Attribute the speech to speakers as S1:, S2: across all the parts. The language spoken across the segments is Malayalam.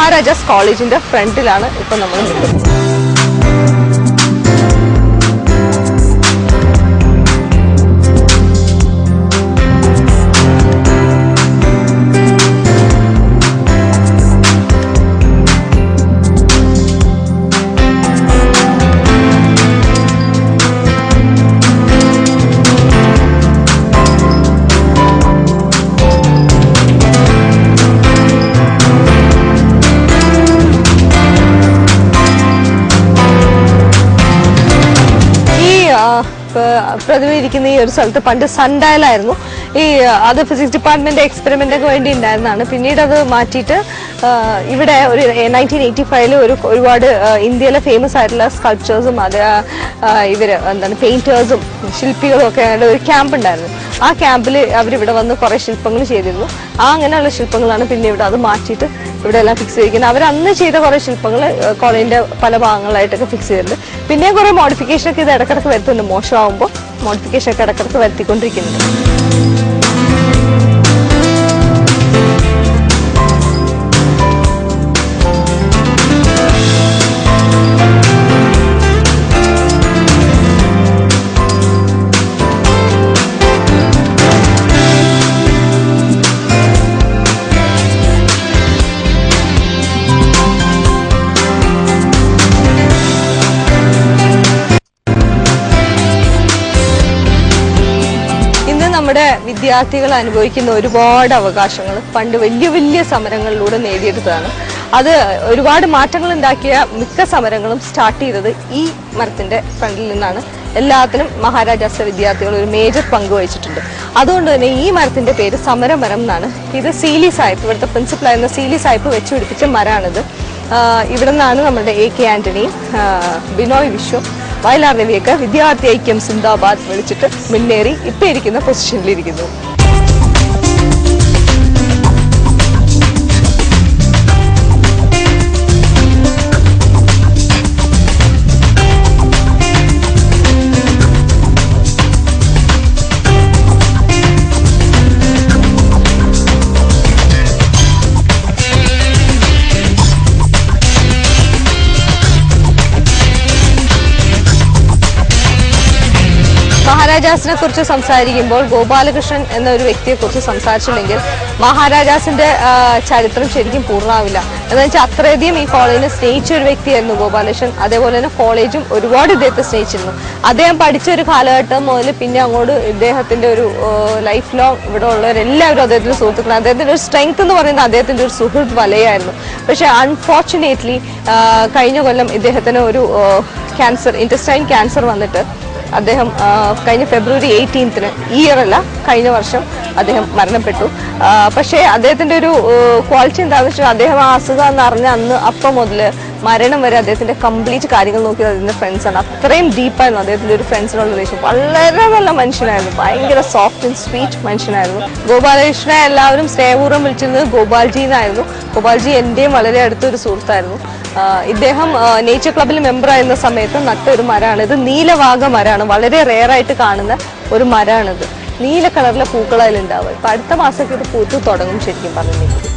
S1: മഹാരാജാസ് കോളേജിന്റെ ഫ്രണ്ടിലാണ് ഇപ്പൊ നമ്മൾ നിൽക്കുന്നത്. പ്രതിമ ഇരിക്കുന്ന ഈ ഒരു സ്ഥലത്ത് പണ്ട് സൺഡയലായിരുന്നു. അത് ഫിസിക്സ് ഡിപ്പാർട്ട്മെന്റ് എക്സ്പെരിമെന്റ് ഒക്കെ വേണ്ടി ഉണ്ടായിരുന്നതാണ്. പിന്നീട് അത് മാറ്റിയിട്ട് ഇവിടെ ഒരു 1985 ഒരുപാട് ഇന്ത്യയിലെ ഫേമസ് ആയിട്ടുള്ള സ്കൾപ്ചേഴ്സും പെയിന്റേഴ്സും ശില്പികളും ഒക്കെ ഒരു ക്യാമ്പ് ഉണ്ടായിരുന്നു. ആ ക്യാമ്പിൽ അവരിവിടെ വന്ന് കുറെ ശില്പങ്ങൾ ചെയ്തിരുന്നു. അങ്ങനെയുള്ള ശില്പങ്ങളാണ് പിന്നെ ഇവിടെ അത് മാറ്റിയിട്ട് ഇവിടെ എല്ലാം ഫിക്സ് ചെയ്തിരിക്കുന്നത്. അവർ അന്ന് ചെയ്ത കുറെ ശില്പങ്ങൾ കോളേജിന്റെ പല ഭാഗങ്ങളായിട്ടൊക്കെ ഫിക്സ് ചെയ്തിട്ടുണ്ട്. പിന്നെ കുറെ മോഡിഫിക്കേഷൻ ഒക്കെ ഇത് ഇടക്കിടക്ക് വരുത്തുന്നുണ്ട്. മോശമാകുമ്പോൾ മോഡിഫിക്കേഷൻ ഒക്കെ ഇടക്കിടക്ക് വരുത്തിക്കൊണ്ടിരിക്കുന്നുണ്ട്. നമ്മുടെ വിദ്യാർത്ഥികൾ അനുഭവിക്കുന്ന ഒരുപാട് അവകാശങ്ങൾ പണ്ട് വലിയ വലിയ സമരങ്ങളിലൂടെ നേടിയെടുത്തതാണ്. അത് ഒരുപാട് മാറ്റങ്ങൾ ഉണ്ടാക്കിയ മിക്ക സമരങ്ങളും സ്റ്റാർട്ട് ചെയ്തത് ഈ മരത്തിന്റെ ഫ്രണ്ടിൽ നിന്നാണ്. എല്ലാത്തിനും മഹാരാജാസ് വിദ്യാർത്ഥികൾ ഒരു മേജർ പങ്ക് വഹിച്ചിട്ടുണ്ട്. അതുകൊണ്ട് തന്നെ ഈ മരത്തിന്റെ പേര് സമരമരം എന്നാണ്. ഇത് സീലി സാഹിബ്, ഇവിടുത്തെ പ്രിൻസിപ്പലായിരുന്ന സീലി സാഹിബ് വെച്ച് പിടിപ്പിച്ച മരമാണിത്. ഇവിടെ നിന്നാണ് നമ്മുടെ AK ആന്റണിയും ബിനോയ് വിശ്വം വയലാർ രവിയൊക്കെ വിദ്യാർത്ഥി ഐക്യം സിന്ദാബാദ് വിളിച്ചിട്ട് മുന്നേറി ഇപ്പൊ ഇരിക്കുന്ന പൊസിഷനിലിരിക്കുന്നു. മഹാരാജാസിനെ കുറിച്ച് സംസാരിക്കുമ്പോൾ ഗോപാലകൃഷ്ണൻ എന്ന ഒരു വ്യക്തിയെ കുറിച്ച് സംസാരിച്ചില്ലെങ്കിൽ മഹാരാജാസിന്റെ ചരിത്രം ശരിക്കും പൂർണ്ണമാവില്ല. എന്ന് വെച്ചാൽ അത്രയധികം ഈ കോളേജിനെ സ്നേഹിച്ച ഒരു വ്യക്തിയായിരുന്നു ഗോപാലകൃഷ്ണൻ. അതേപോലെ തന്നെ കോളേജും ഒരുപാട് ഇദ്ദേഹത്തെ സ്നേഹിച്ചിരുന്നു. അദ്ദേഹം പഠിച്ച ഒരു കാലഘട്ടം മുതൽ പിന്നെ അങ്ങോട്ട് ഇദ്ദേഹത്തിന്റെ ഒരു ലൈഫ് ലോങ് ഇവിടെ ഉള്ളവരെല്ലാവരും അദ്ദേഹത്തിന്റെ സുഹൃത്തുക്കളാണ്. അദ്ദേഹത്തിന്റെ ഒരു സ്ട്രെങ്ത് എന്ന് പറയുന്നത് അദ്ദേഹത്തിന്റെ ഒരു സുഹൃത്ത് വലയായിരുന്നു. പക്ഷെ അൺഫോർച്ചുനേറ്റ്ലി കഴിഞ്ഞ കൊല്ലം ഇദ്ദേഹത്തിന് ഒരു ക്യാൻസർ, ഇൻറ്റസ്റ്റൈൻ ക്യാൻസർ വന്നിട്ട് അദ്ദേഹം കഴിഞ്ഞ ഫെബ്രുവരി 18 ഈ ഇയർ അല്ല കഴിഞ്ഞ വർഷം അദ്ദേഹം മരണപ്പെട്ടു. പക്ഷേ അദ്ദേഹത്തിന്റെ ഒരു ക്വാളിറ്റി എന്താണെന്ന് വെച്ചാൽ അദ്ദേഹം ആ അസുഖം എന്ന് അറിഞ്ഞ അന്ന് അപ്പം മുതൽ മരണം വരെ അദ്ദേഹത്തിന്റെ കംപ്ലീറ്റ് കാര്യങ്ങൾ നോക്കിയത് അദ്ദേഹത്തിന്റെ ഫ്രണ്ട്സാണ്. അത്രയും ഡീപ്പായിരുന്നു അദ്ദേഹത്തിന്റെ ഒരു ഫ്രണ്ട്സിനുള്ള റിലേഷൻ. വളരെ നല്ല മനുഷ്യനായിരുന്നു, ഭയങ്കര സോഫ്റ്റ് ആൻഡ് സ്വീറ്റ് മനുഷ്യനായിരുന്നു. ഗോപാലകൃഷ്ണനെ എല്ലാവരും സ്നേഹപൂർവ്വം വിളിച്ചിരുന്നത് ഗോപാൽജി എന്നായിരുന്നു. ഗോപാൽജി എന്റെയും വളരെ അടുത്തൊരു സുഹൃത്തായിരുന്നു. ഇദ്ദേഹം നേച്ചർ ക്ലബിൽ മെമ്പർ ആയിരുന്ന സമയത്ത് നട്ട ഒരു മരമാണ് ഇത്. നീലവാഗ മരമാണ്, വളരെ റെയർ ആയിട്ട് കാണുന്ന ഒരു മരമാണിത്. നീല കളറിലെ പൂക്കളതിലുണ്ടാവുക. ഇപ്പൊ അടുത്ത മാസമൊക്കെ ഇത് പൂത്ത് തുടങ്ങും ശരിക്കും പറഞ്ഞിട്ട്.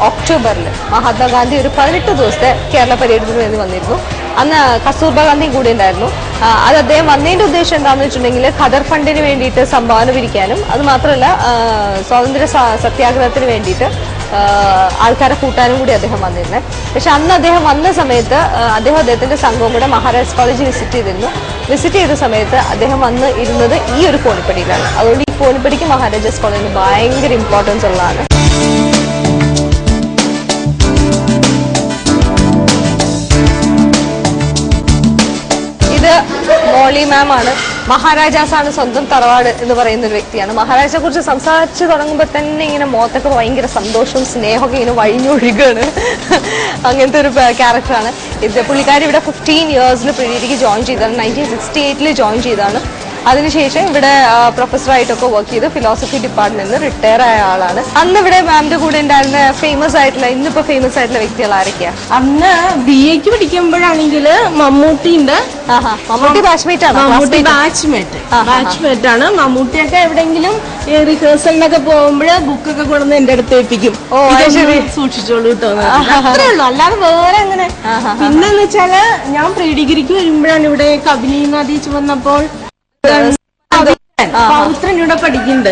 S1: ഒക്ടോബറിൽ മഹാത്മാഗാന്ധി ഒരു 18 ദിവസത്തെ കേരള പര്യടനത്തിന് വേണ്ടി വന്നിരുന്നു. അന്ന് കസ്തൂർബ ഗാന്ധിയും കൂടി ഉണ്ടായിരുന്നു. അത് അദ്ദേഹം വന്നതിന്റെ ഉദ്ദേശം എന്താണെന്ന് വെച്ചിട്ടുണ്ടെങ്കിൽ ഖദർ ഫണ്ടിന് വേണ്ടിയിട്ട് സംഭാവന പിരിക്കാനും അത് മാത്രമല്ല സ്വാതന്ത്ര്യ സത്യാഗ്രഹത്തിന് വേണ്ടിയിട്ട് ആൾക്കാരെ കൂട്ടാനും കൂടി അദ്ദേഹം വന്നിരുന്നത്. പക്ഷെ അന്ന് അദ്ദേഹം വന്ന സമയത്ത് അദ്ദേഹത്തിന്റെ സംഘവും കൂടെ മഹാരാജാസ് കോളേജ് വിസിറ്റ് ചെയ്ത സമയത്ത് അദ്ദേഹം വന്ന് ഇരുന്നത് ഈ ഒരു കോണിപ്പടിയിലാണ്. അതുകൊണ്ട് ഈ കോണിപ്പടിക്ക് മഹാരാജാസ് കോളേജിന് ഭയങ്കര ഇമ്പോർട്ടൻസ് ഉള്ളതാണ്. ഇത് മോളി മാം ആണ്. മഹാരാജാസ് ആണ് സ്വന്തം തറവാട് എന്ന് പറയുന്ന ഒരു വ്യക്തിയാണ്. മഹാരാജയെ കുറിച്ച് സംസാരിച്ച് തുടങ്ങുമ്പോൾ തന്നെ ഇങ്ങനെ മുഖത്തൊക്കെ ഭയങ്കര സന്തോഷവും സ്നേഹമൊക്കെ ഇങ്ങനെ വഴിഞ്ഞൊഴുകാണ്. അങ്ങനത്തെ ഒരു ക്യാരക്ടറാണ് ഇത്. പുള്ളിക്കാരി ഇവിടെ 15 ഇയേഴ്സിൽ പ്രീഡിക്ക് ജോയിൻ ചെയ്തതാണ്. 1968 ജോയിൻ ചെയ്താണ്. അതിനുശേഷം ഇവിടെ പ്രൊഫസറായിട്ടൊക്കെ വർക്ക് ചെയ്ത് ഫിലോസഫി ഡിപ്പാർട്ട്മെന്റിൽ നിന്ന് റിട്ടയർ ആയ ആളാണ്. അന്ന് ഇവിടെ മാമിന്റെ കൂടെ ഉണ്ടായിരുന്ന ഫേമസ് ആയിട്ടുള്ള ഇന്നിപ്പോ ഫേമസ് ആയിട്ടുള്ള വ്യക്തികൾ ആരൊക്കെയാ?
S2: അന്ന് BA-ക്ക് പഠിക്കുമ്പോഴാണെങ്കിൽ മമ്മൂട്ടിന്റെ
S1: മമ്മൂട്ടി ബാച്ച്മേറ്റ് ആണ്.
S2: മമ്മൂട്ടി ബാച്ച്മേറ്റ് ആണ്. മമ്മൂട്ടിയൊക്കെ എവിടെയെങ്കിലും റിഹേഴ്സലിനൊക്കെ പോകുമ്പോൾ ബുക്കൊക്കെ കൊണ്ടുവന്ന് എന്റെ അടുത്ത് ഏൽപ്പിക്കും. സൂക്ഷിച്ചോളൂ കേട്ടോ, അത്രേ ഉള്ളൂ. അല്ലാതെ വേറെ അങ്ങനെ. പിന്നെന്ന് വെച്ചാല് ഞാൻ പ്രീ ഡിഗ്രിക്ക് വരുമ്പോഴാണ് ഇവിടെ കബിനി നദി വന്നപ്പോൾ പൗത്രൻ ഇവിടെ പഠിക്കുന്നുണ്ട്.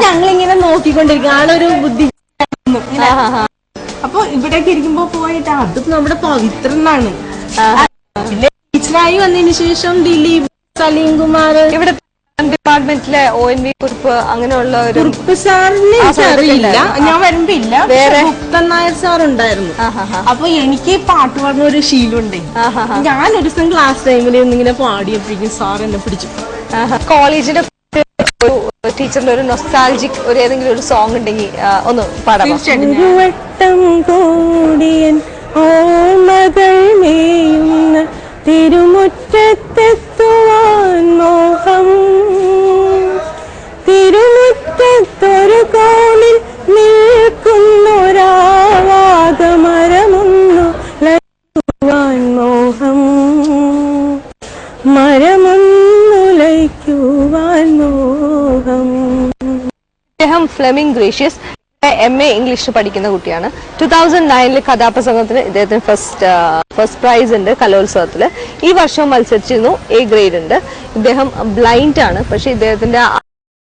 S2: ഞങ്ങളിങ്ങനെ നോക്കിക്കൊണ്ടിരിക്കും, ആളൊരു ബുദ്ധി. അപ്പൊ ഇവിടേക്ക് ഇരിക്കുമ്പോ പോയിട്ട് അത് നമ്മുടെ പവിത്രനാണ്. പിന്നെ ടീച്ചറായി വന്നതിന് ശേഷം ദിലീപ്, സലീം കുമാർ, ഇവിടെ
S1: ഡിപ്പാർട്ട്മെന്റിലെ ONV കുറിപ്പ് അങ്ങനെയുള്ള ഒരു
S2: കുറിപ്പ് സാറിന് എനിക്കറിയില്ല. ഞാൻ വരുമ്പോ ഇല്ല. വേറെ മുക്തൻ നായർ സാർ ഉണ്ടായിരുന്നു. അപ്പൊ എനിക്ക് പാട്ട് പാടുന്ന ഒരു ശീലമുണ്ട്. ഞാൻ ഒരു ദിവസം ക്ലാസ് ടൈമിൽ ഇങ്ങനെ പാടിയപ്പോഴേക്കും സാർ എന്നെ പിടിച്ചു.
S1: കോളേജിന്റെ ടീച്ചറിന്റെ ഒരു നൊസ്റ്റാൾജിക് ഒരു ഏതെങ്കിലും ഒരു സോങ് ഉണ്ടെങ്കിൽ ഒന്ന് പാടാം.
S2: തിരുമുറ്റത്തെത്തുവാൻ മോഹം, തിരുമുറ്റത്തൊരു കോണിൽ നിൽക്കുന്നൊരാവാദമരമൊന്നു ലയിക്കുവാൻ മോഹം, മരമൊന്നു ലയിക്കുവാൻ മോഹം.
S1: അദ്ദേഹം ഫ്ലെമിംഗ് ഗ്രേഷ്യസ് MA ഇംഗ്ലീഷ് പഠിക്കുന്ന കുട്ടിയാണ്. 2009 കഥാപ്രസംഗത്തിന് ഇദ്ദേഹത്തിന് ഫസ്റ്റ് പ്രൈസ് ഉണ്ട് കലോത്സവത്തില്. ഈ വർഷം മത്സരിച്ചിരുന്നു. A ഗ്രേഡ് ഉണ്ട്. ഇദ്ദേഹം ബ്ലൈൻഡ് ആണ്. പക്ഷെ ഇദ്ദേഹത്തിന്റെ